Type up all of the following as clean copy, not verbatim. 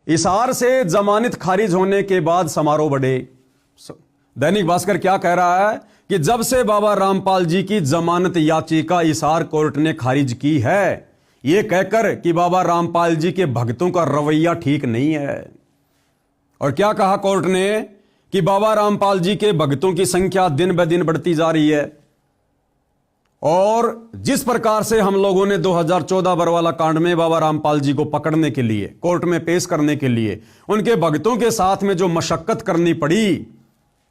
हिसार से जमानत खारिज होने के बाद समारोह बढ़े। दैनिक भास्कर क्या कह रहा है कि जब से बाबा रामपाल जी की जमानत याचिका हिसार कोर्ट ने खारिज की है, यह कहकर कि बाबा रामपाल जी के भक्तों का रवैया ठीक नहीं है। और क्या कहा कोर्ट ने कि बाबा रामपाल जी के भक्तों की संख्या दिन ब दिन बढ़ती जा रही है और जिस प्रकार से हम लोगों ने 2014 बरवाला कांड में बाबा रामपाल जी को पकड़ने के लिए, कोर्ट में पेश करने के लिए उनके भक्तों के साथ में जो मशक्कत करनी पड़ी,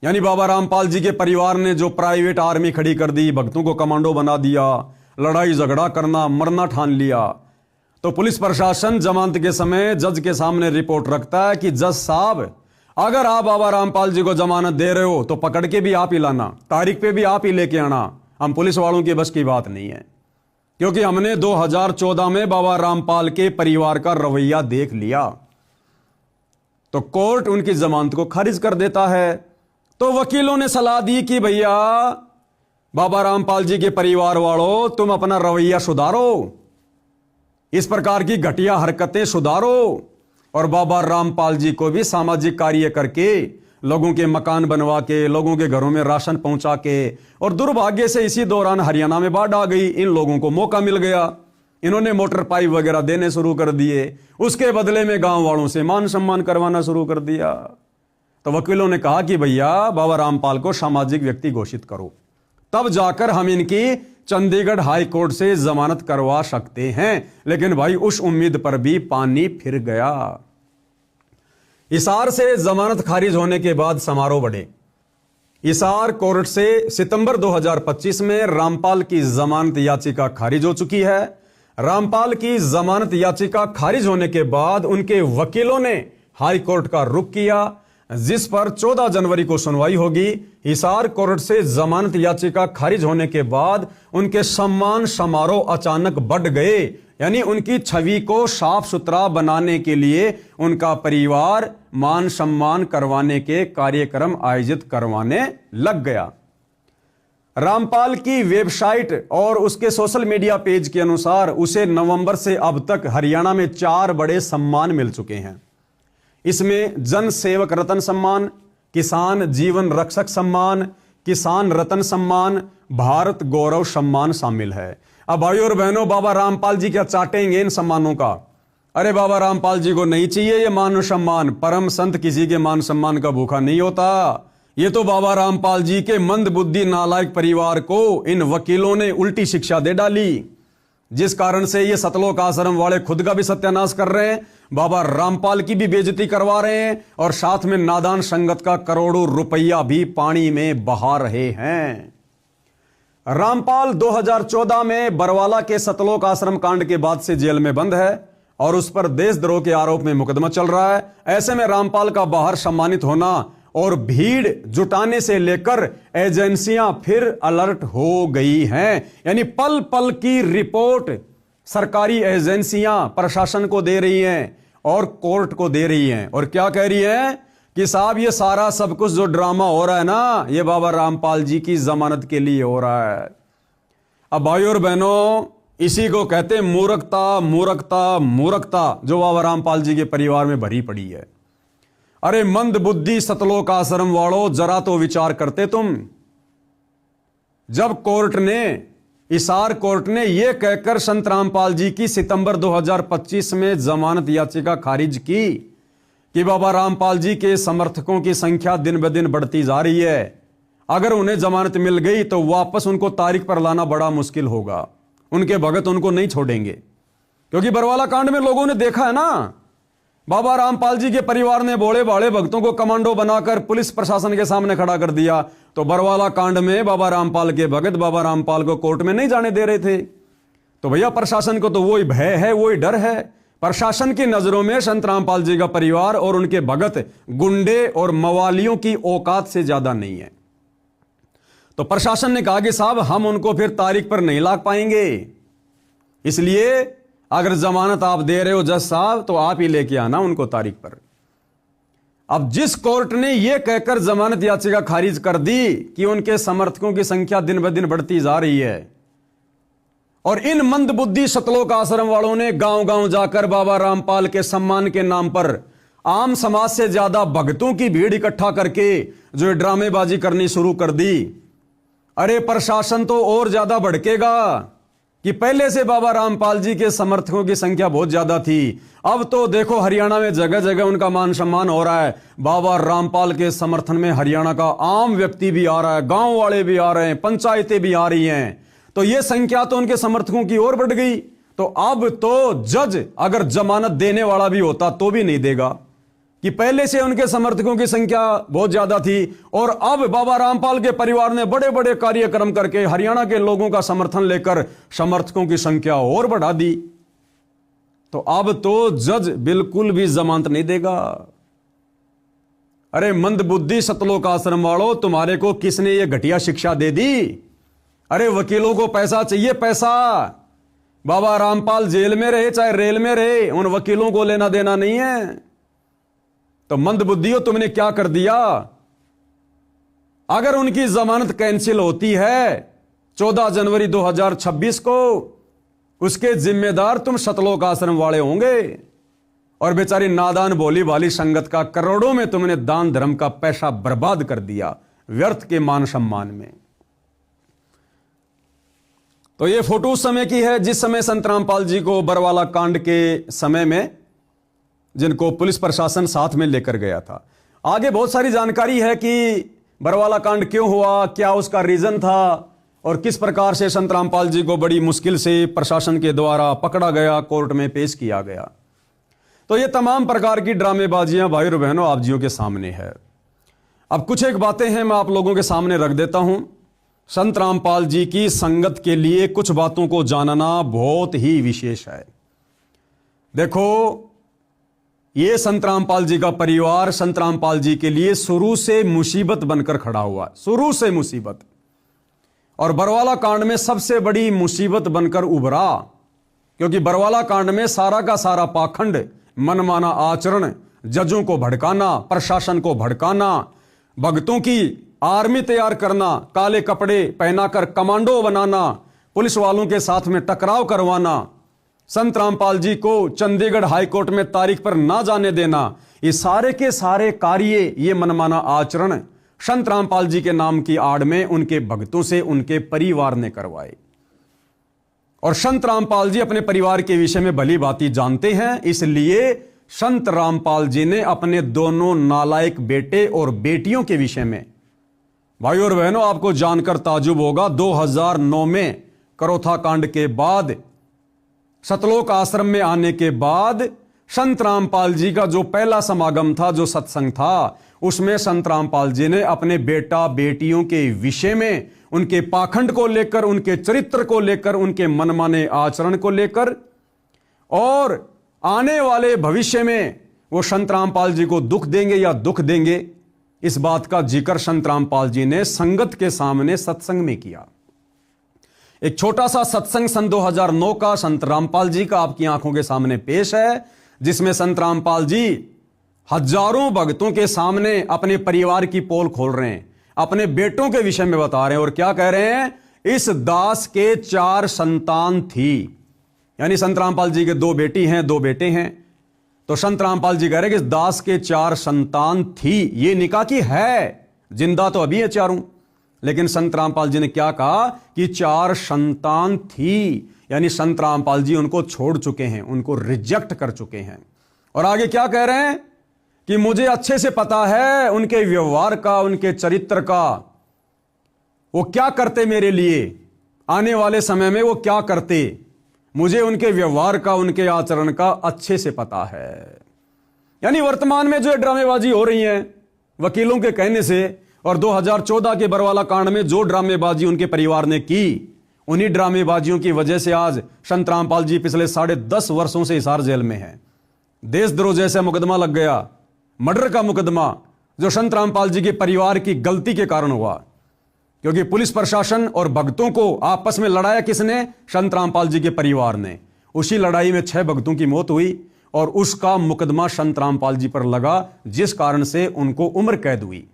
यानी बाबा रामपाल जी के परिवार ने जो प्राइवेट आर्मी खड़ी कर दी, भक्तों को कमांडो बना दिया, लड़ाई झगड़ा करना, मरना ठान लिया, तो पुलिस प्रशासन जमानत के समय जज के सामने रिपोर्ट रखता है कि जज साहब, अगर आप बाबा रामपाल जी को जमानत दे रहे हो तो पकड़ के भी आप ही लाना, तारीख पे भी आप ही लेके आना। हम पुलिस वालों के बस की बात नहीं है, क्योंकि हमने 2014 में बाबा रामपाल के परिवार का रवैया देख लिया। तो कोर्ट उनकी जमानत को खारिज कर देता है। तो वकीलों ने सलाह दी कि भैया बाबा रामपाल जी के परिवार वालों, तुम अपना रवैया सुधारो, इस प्रकार की घटिया हरकतें सुधारो और बाबा रामपाल जी को भी सामाजिक कार्य करके, लोगों के मकान बनवा के, लोगों के घरों में राशन पहुंचा के, और दुर्भाग्य से इसी दौरान हरियाणा में बाढ़ आ गई, इन लोगों को मौका मिल गया, इन्होंने मोटर पाइप वगैरह देने शुरू कर दिए, उसके बदले में गांव वालों से मान सम्मान करवाना शुरू कर दिया। तो वकीलों ने कहा कि भैया बाबा रामपाल को सामाजिक व्यक्ति घोषित करो, तब जाकर हम इनकी चंडीगढ़ हाई कोर्ट से जमानत करवा सकते हैं। लेकिन भाई उस उम्मीद पर भी पानी फिर गया। हिसार से जमानत खारिज होने के बाद समारोह बढ़े। हिसार कोर्ट से सितंबर 2025 में रामपाल की जमानत याचिका खारिज हो चुकी है। रामपाल की जमानत याचिका खारिज होने के बाद उनके वकीलों ने हाई कोर्ट का रुख किया, जिस पर 14 जनवरी को सुनवाई होगी। हिसार कोर्ट से जमानत याचिका खारिज होने के बाद उनके सम्मान समारोह अचानक बढ़ गए, यानी उनकी छवि को साफ सुथरा बनाने के लिए उनका परिवार मान सम्मान करवाने के कार्यक्रम आयोजित करवाने लग गया। रामपाल की वेबसाइट और उसके सोशल मीडिया पेज के अनुसार उसे नवंबर से अब तक हरियाणा में 4 बड़े सम्मान मिल चुके हैं। इसमें जन सेवक रत्न सम्मान, किसान जीवन रक्षक सम्मान, किसान रत्न सम्मान, भारत गौरव सम्मान शामिल है। अब भाइयों और बहनों, बाबा रामपाल जी क्या चाटेंगे इन सम्मानों का? अरे बाबा रामपाल जी को नहीं चाहिए ये मान सम्मान। परम संत किसी के मान सम्मान का भूखा नहीं होता। ये तो बाबा रामपाल जी के मंद बुद्धि नालायक परिवार को इन वकीलों ने उल्टी शिक्षा दे डाली, जिस कारण से ये सतलोक आश्रम वाले खुद का भी सत्यानाश कर रहे हैं, बाबा रामपाल की भी बेइज्जती करवा रहे हैं और साथ में नादान संगत का करोड़ों रुपया भी पानी में बहा रहे हैं। रामपाल 2014 में बरवाला के सतलोक आश्रम कांड के बाद से जेल में बंद है और उस पर देशद्रोह के आरोप में मुकदमा चल रहा है। ऐसे में रामपाल का बाहर सम्मानित होना और भीड़ जुटाने से लेकर एजेंसियां फिर अलर्ट हो गई हैं, यानी पल पल की रिपोर्ट सरकारी एजेंसियां प्रशासन को दे रही हैं और कोर्ट को दे रही हैं। और क्या कह रही हैं कि साहब ये सारा सब कुछ जो ड्रामा हो रहा है ना, ये बाबा रामपाल जी की जमानत के लिए हो रहा है। अब भाइयों और बहनों, इसी को कहते हैं मूर्खता, मूर्खता, मूर्खता, जो बाबा रामपाल जी के परिवार में भरी पड़ी है। अरे मंद बुद्धि सतलोक आश्रम वालों, जरा तो विचार करते तुम। जब कोर्ट ने, हिसार कोर्ट ने यह कहकर संत रामपाल जी की सितंबर 2025 में जमानत याचिका खारिज की कि बाबा रामपाल जी के समर्थकों की संख्या दिन ब दिन बढ़ती जा रही है, अगर उन्हें जमानत मिल गई तो वापस उनको तारीख पर लाना बड़ा मुश्किल होगा, उनके भगत उनको नहीं छोड़ेंगे। क्योंकि बरवाला कांड में लोगों ने देखा है ना, बाबा रामपाल जी के परिवार ने भोले भाले भक्तों को कमांडो बनाकर पुलिस प्रशासन के सामने खड़ा कर दिया। तो बरवाला कांड में बाबा रामपाल के भगत बाबा रामपाल को कोर्ट में नहीं जाने दे रहे थे। तो भैया प्रशासन को तो वही भय है, वही डर है। प्रशासन की नजरों में संत रामपाल जी का परिवार और उनके भगत गुंडे और मवालियों की औकात से ज्यादा नहीं है। तो प्रशासन ने कहा कि साहब हम उनको फिर तारीख पर नहीं ला पाएंगे, इसलिए अगर जमानत आप दे रहे हो जज साहब तो आप ही लेके आना उनको तारीख पर। अब जिस कोर्ट ने यह कहकर जमानत याचिका खारिज कर दी कि उनके समर्थकों की संख्या दिन ब दिन बढ़ती जा रही है और इन मंदबुद्धि सतलोक आश्रम वालों ने गांव गांव जाकर बाबा रामपाल के सम्मान के नाम पर आम समाज से ज्यादा भक्तों की भीड़ इकट्ठा करके जो ये ड्रामेबाजी करनी शुरू कर दी। अरे प्रशासन तो और ज्यादा भड़केगा कि पहले से बाबा रामपाल जी के समर्थकों की संख्या बहुत ज्यादा थी, अब तो देखो हरियाणा में जगह जगह उनका मान सम्मान हो रहा है। बाबा रामपाल के समर्थन में हरियाणा का आम व्यक्ति भी आ रहा है, गांव वाले भी आ रहे हैं, पंचायतें भी आ रही हैं। तो यह संख्या तो उनके समर्थकों की ओर बढ़ गई। तो अब तो जज अगर जमानत देने वाला भी होता तो भी नहीं देगा कि पहले से उनके समर्थकों की संख्या बहुत ज्यादा थी और अब बाबा रामपाल के परिवार ने बड़े बड़े कार्यक्रम करके हरियाणा के लोगों का समर्थन लेकर समर्थकों की संख्या और बढ़ा दी। तो अब तो जज बिल्कुल भी जमानत नहीं देगा। अरे मंदबुद्धि सतलोक आश्रम वालों, तुम्हारे को किसने ये घटिया शिक्षा दे दी? अरे वकीलों को पैसा चाहिए, पैसा। बाबा रामपाल जेल में रहे चाहे रेल में रहे, उन वकीलों को लेना देना नहीं है। तो मंदबुद्धियों, तुमने क्या कर दिया? अगर उनकी जमानत कैंसिल होती है 14 जनवरी 2026 को, उसके जिम्मेदार तुम सतलोक आश्रम वाले होंगे। और बेचारी नादान भोली भाली संगत का करोड़ों में तुमने दान धर्म का पैसा बर्बाद कर दिया व्यर्थ के मान सम्मान में। तो ये फोटो उस समय की है जिस समय संत रामपाल जी को बरवाला कांड के समय में जिनको पुलिस प्रशासन साथ में लेकर गया था। आगे बहुत सारी जानकारी है कि बरवाला कांड क्यों हुआ, क्या उसका रीजन था और किस प्रकार से संत रामपाल जी को बड़ी मुश्किल से प्रशासन के द्वारा पकड़ा गया, कोर्ट में पेश किया गया। तो ये तमाम प्रकार की ड्रामेबाजियां भाई और बहनों आप जियों के सामने है। अब कुछ एक बातें हैं मैं आप लोगों के सामने रख देता हूं। संत रामपाल जी की संगत के लिए कुछ बातों को जानना बहुत ही विशेष है। देखो, ये संत रामपाल जी का परिवार संत रामपाल जी के लिए शुरू से मुसीबत बनकर खड़ा हुआ, शुरू से मुसीबत। और बरवाला कांड में सबसे बड़ी मुसीबत बनकर उभरा, क्योंकि बरवाला कांड में सारा का सारा पाखंड, मनमाना आचरण, जजों को भड़काना, प्रशासन को भड़काना, भक्तों की आर्मी तैयार करना, काले कपड़े पहनाकर कमांडो बनाना, पुलिस वालों के साथ में टकराव करवाना, संत रामपाल जी को चंडीगढ़ हाईकोर्ट में तारीख पर ना जाने देना, ये सारे के सारे कार्य, ये मनमाना आचरण संत रामपाल जी के नाम की आड़ में उनके भक्तों से उनके परिवार ने करवाए। और संत रामपाल जी अपने परिवार के विषय में भली भांति जानते हैं, इसलिए संत रामपाल जी ने अपने दोनों नालायक बेटे और बेटियों के विषय में, भाई और बहनों आपको जानकर ताजुब होगा, 2009 में करोथा कांड के बाद, सतलोक आश्रम में आने के बाद संत रामपाल जी का जो पहला समागम था, जो सत्संग था, उसमें संत रामपाल जी ने अपने बेटा बेटियों के विषय में, उनके पाखंड को लेकर, उनके चरित्र को लेकर, उनके मनमाने आचरण को लेकर और आने वाले भविष्य में वो संत रामपाल जी को दुख देंगे या दुख देंगे, इस बात का जिक्र संत रामपाल जी ने संगत के सामने सत्संग में किया। एक छोटा सा सत्संग सन 2009 का संत रामपाल जी का आपकी आंखों के सामने पेश है, जिसमें संत रामपाल जी हजारों भक्तों के सामने अपने परिवार की पोल खोल रहे हैं, अपने बेटों के विषय में बता रहे हैं और क्या कह रहे हैं? इस दास के 4 संतान थी, यानी संत रामपाल जी के 2 बेटी हैं, 2 बेटे हैं। तो संत रामपाल जी कह रहे हैं कि इस दास के 4 संतान थी। ये निकाह की है, जिंदा तो अभी है चारों, लेकिन संत रामपाल जी ने क्या कहा कि 4 संतान थी, यानी संत रामपाल जी उनको छोड़ चुके हैं, उनको रिजेक्ट कर चुके हैं। और आगे क्या कह रहे हैं कि मुझे अच्छे से पता है उनके व्यवहार का, उनके चरित्र का, वो क्या करते मेरे लिए, आने वाले समय में वो क्या करते, मुझे उनके व्यवहार का, उनके आचरण का अच्छे से पता है। यानी वर्तमान में जो ड्रामेबाजी हो रही है वकीलों के कहने से, और 2014 के बरवाला कांड में जो ड्रामेबाजी उनके परिवार ने की, उन्हीं ड्रामेबाजियों की वजह से आज संत रामपाल जी पिछले 10.5 वर्षों से हिसार जेल में हैं। देशद्रोह जैसा मुकदमा लग गया, मर्डर का मुकदमा, जो संत रामपाल जी के परिवार की गलती के कारण हुआ, क्योंकि पुलिस प्रशासन और भक्तों को आपस में लड़ाया किसने? संत रामपाल जी के परिवार ने। उसी लड़ाई में 6 भक्तों की मौत हुई और उसका मुकदमा संत रामपाल जी पर लगा, जिस कारण से उनको उम्र कैद हुई।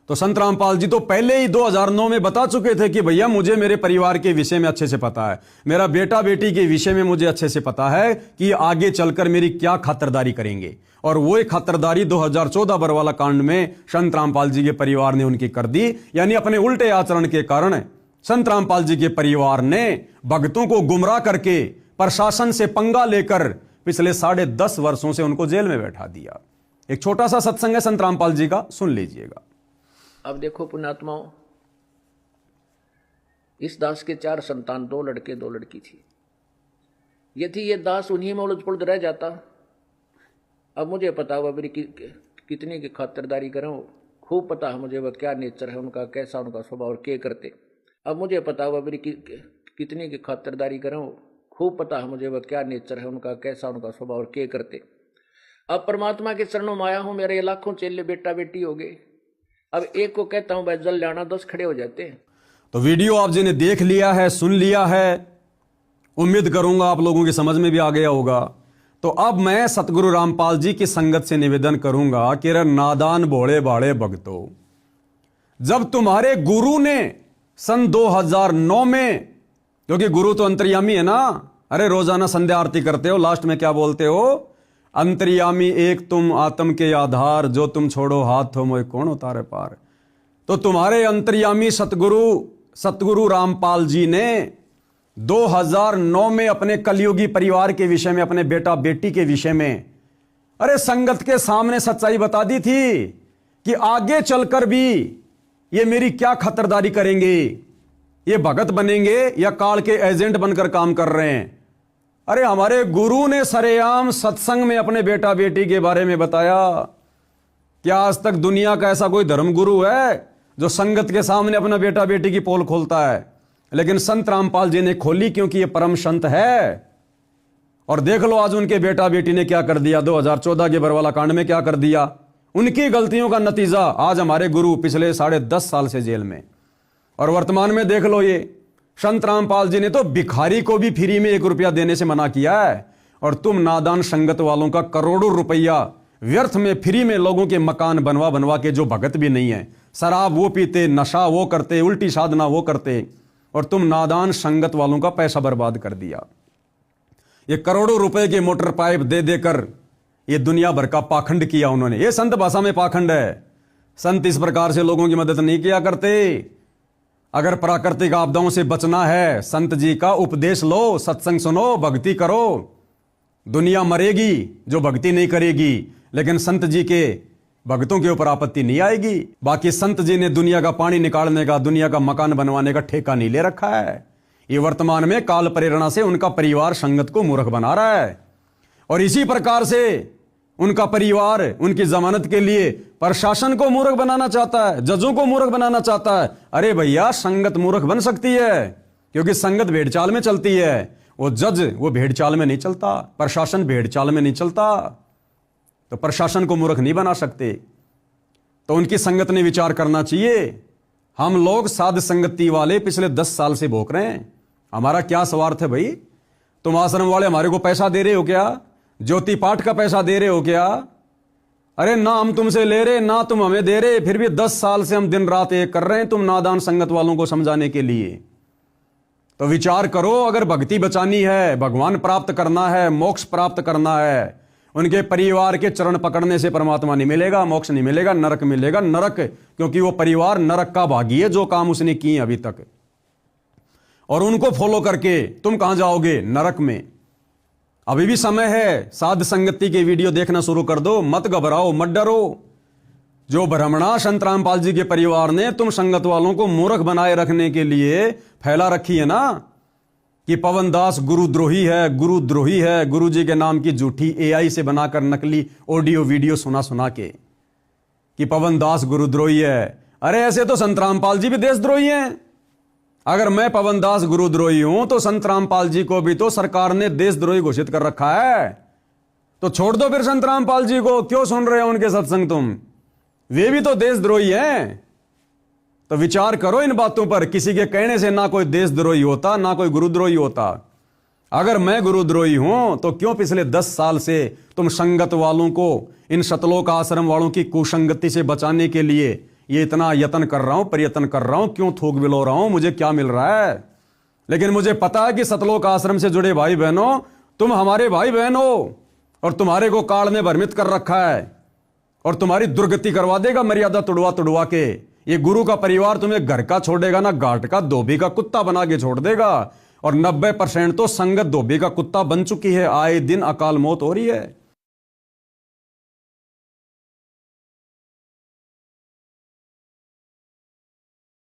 तो संत रामपाल जी तो पहले ही 2009 में बता चुके थे कि भैया मुझे मेरे परिवार के विषय में अच्छे से पता है, मेरा बेटा बेटी के विषय में मुझे अच्छे से पता है कि आगे चलकर मेरी क्या खातिरदारी करेंगे। और वो एक खातिरदारी 2014 बरवाला कांड में संत रामपाल जी के परिवार ने उनकी कर दी। यानी अपने उल्टे आचरण के कारण संत रामपाल जी के परिवार ने भक्तों को गुमराह करके प्रशासन से पंगा लेकर पिछले 10.5 वर्षों से उनको जेल में बैठा दिया। एक छोटा सा सत्संग है संत रामपाल जी का, सुन लीजिएगा। अब देखो पुण्यात्माओं, इस दास के 4 संतान, 2 लड़के 2 लड़की थी। यदि ये दास उन्हीं में उलझ पुलझ रह जाता, अब मुझे पता हुआ मेरी कितनी की खातिरदारी करूं, खूब पता है मुझे वह क्या नेचर है उनका, कैसा उनका स्वभाव और क्या करते। अब मुझे पता हुआ मेरी कितनी की खातिरदारी करूं, खूब पता है मुझे वह क्या नेचर है उनका, कैसा उनका स्वभाव और क्या करते। अब परमात्मा के चरणों में आया हूं, मेरे लाखों चेले बेटा बेटी हो गए। अब एक को कहता हूं भाई जल लाना, 10 खड़े हो जाते हैं। तो वीडियो आप जी ने देख लिया है, सुन लिया है, उम्मीद करूंगा आप लोगों की समझ में भी आ गया होगा। तो अब मैं सतगुरु रामपाल जी की संगत से निवेदन करूंगा कि रे नादान भोले भाड़े भक्तों, जब तुम्हारे गुरु ने सन 2009 में, क्योंकि गुरु तो अंतर्यामी है ना, अरे रोजाना संध्या आरती करते हो, लास्ट में क्या बोलते हो, अंतर्यामी एक तुम आत्म के आधार, जो तुम छोड़ो हाथ हो मोए कौन उतारे पार। तो तुम्हारे अंतर्यामी सतगुरु रामपाल जी ने 2009 में अपने कलयुगी परिवार के विषय में, अपने बेटा बेटी के विषय में, अरे संगत के सामने सच्चाई बता दी थी कि आगे चलकर भी ये मेरी क्या खातिरदारी करेंगे, ये भगत बनेंगे या काल के एजेंट बनकर काम कर रहे हैं। अरे हमारे गुरु ने सरेआम सत्संग में अपने बेटा बेटी के बारे में बताया। क्या आज तक दुनिया का ऐसा कोई धर्म गुरु है जो संगत के सामने अपना बेटा बेटी की पोल खोलता है? लेकिन संत रामपाल जी ने खोली, क्योंकि ये परम संत है। और देख लो आज उनके बेटा बेटी ने क्या कर दिया, 2014 के बरवाला कांड में क्या कर दिया। उनकी गलतियों का नतीजा आज हमारे गुरु पिछले 10.5 साल से जेल में। और वर्तमान में देख लो, ये संत रामपाल जी ने तो भिखारी को भी फ्री में 1 रुपया देने से मना किया है। और तुम नादान संगत वालों का करोड़ों रुपया व्यर्थ में फ्री में लोगों के मकान बनवा बनवा के, जो भगत भी नहीं है, शराब वो पीते, नशा वो करते, उल्टी साधना वो करते, और तुम नादान संगत वालों का पैसा बर्बाद कर दिया। ये करोड़ों रुपए के मोटर पाइप दे देकर ये दुनिया भर का पाखंड किया उन्होंने। ये संत भाषा में पाखंड है। संत इस प्रकार से लोगों की मदद नहीं किया करते। अगर प्राकृतिक आपदाओं से बचना है, संत जी का उपदेश लो, सत्संग सुनो, भक्ति करो। दुनिया मरेगी जो भक्ति नहीं करेगी, लेकिन संत जी के भक्तों के ऊपर आपत्ति नहीं आएगी। बाकी संत जी ने दुनिया का पानी निकालने का, दुनिया का मकान बनवाने का ठेका नहीं ले रखा है। ये वर्तमान में काल प्रेरणा से उनका परिवार संगत को मूर्ख बना रहा है। और इसी प्रकार से उनका परिवार उनकी जमानत के लिए प्रशासन को मूर्ख बनाना चाहता है, जजों को मूर्ख बनाना चाहता है। अरे भैया, संगत मूर्ख बन सकती है क्योंकि संगत भेड़ चाल में चलती है। वो जज वो भेड़ चाल में नहीं चलता, प्रशासन भेड़ चाल में नहीं चलता। तो प्रशासन को मूर्ख नहीं बना सकते। तो उनकी संगत ने विचार करना चाहिए। हम लोग साध संगति वाले पिछले 10 साल से भोग रहे हैं। हमारा क्या स्वार्थ है भाई? तुम आश्रम वाले हमारे को पैसा दे रहे हो क्या? ज्योति पाठ का पैसा दे रहे हो क्या? अरे ना हम तुमसे ले रहे, ना तुम हमें दे रहे, फिर भी 10 साल से हम दिन रात एक कर रहे हैं तुम नादान संगत वालों को समझाने के लिए। तो विचार करो, अगर भक्ति बचानी है, भगवान प्राप्त करना है, मोक्ष प्राप्त करना है, उनके परिवार के चरण पकड़ने से परमात्मा नहीं मिलेगा, मोक्ष नहीं मिलेगा, नरक मिलेगा। नरक, क्योंकि वो परिवार नरक का भागी है जो काम उसने किए अभी तक। और उनको फॉलो करके तुम कहां जाओगे? नरक में। अभी भी समय है, साध संगति के वीडियो देखना शुरू कर दो। मत घबराओ, मत डरो। जो भ्रमणा संत रामपाल जी के परिवार ने तुम संगत वालों को मूर्ख बनाए रखने के लिए फैला रखी है ना, कि पवन दास गुरुद्रोही है, गुरुद्रोही है, गुरु जी के नाम की झूठी एआई से बनाकर नकली ऑडियो वीडियो सुना के कि पवन दास गुरुद्रोही है। अरे ऐसे तो संत रामपाल जी भी देशद्रोही हैं। अगर मैं पवन दास गुरुद्रोही हूं तो संत रामपाल जी को भी तो सरकार ने देशद्रोही घोषित कर रखा है। तो छोड़ दो फिर संत रामपाल जी को, क्यों सुन रहे हो उनके सत्संग तुम? वे भी तो देशद्रोही हैं। तो विचार करो इन बातों पर। किसी के कहने से ना कोई देशद्रोही होता, ना कोई गुरुद्रोही होता। अगर मैं गुरुद्रोही हूं तो क्यों पिछले 10 साल से तुम संगत वालों को, इन शतलोक आश्रम वालों की कुसंगति से बचाने के लिए ये इतना यत्न कर रहा हूं, प्रयत्न कर रहा हूं, क्यों थूक बिलो रहा हूं, मुझे क्या मिल रहा है। लेकिन मुझे पता है कि सतलोक आश्रम से जुड़े भाई बहनों, तुम हमारे भाई बहन हो और तुम्हारे को काल ने भ्रमित कर रखा है और तुम्हारी दुर्गति करवा देगा मर्यादा तुड़वा तुड़वा के। ये गुरु का परिवार तुम्हें घर का छोड़ेगा ना घाट का, धोबी का कुत्ता बना के छोड़ देगा। और 90% तो संगत धोबी का कुत्ता बन चुकी है। आए दिन अकाल मौत हो रही है।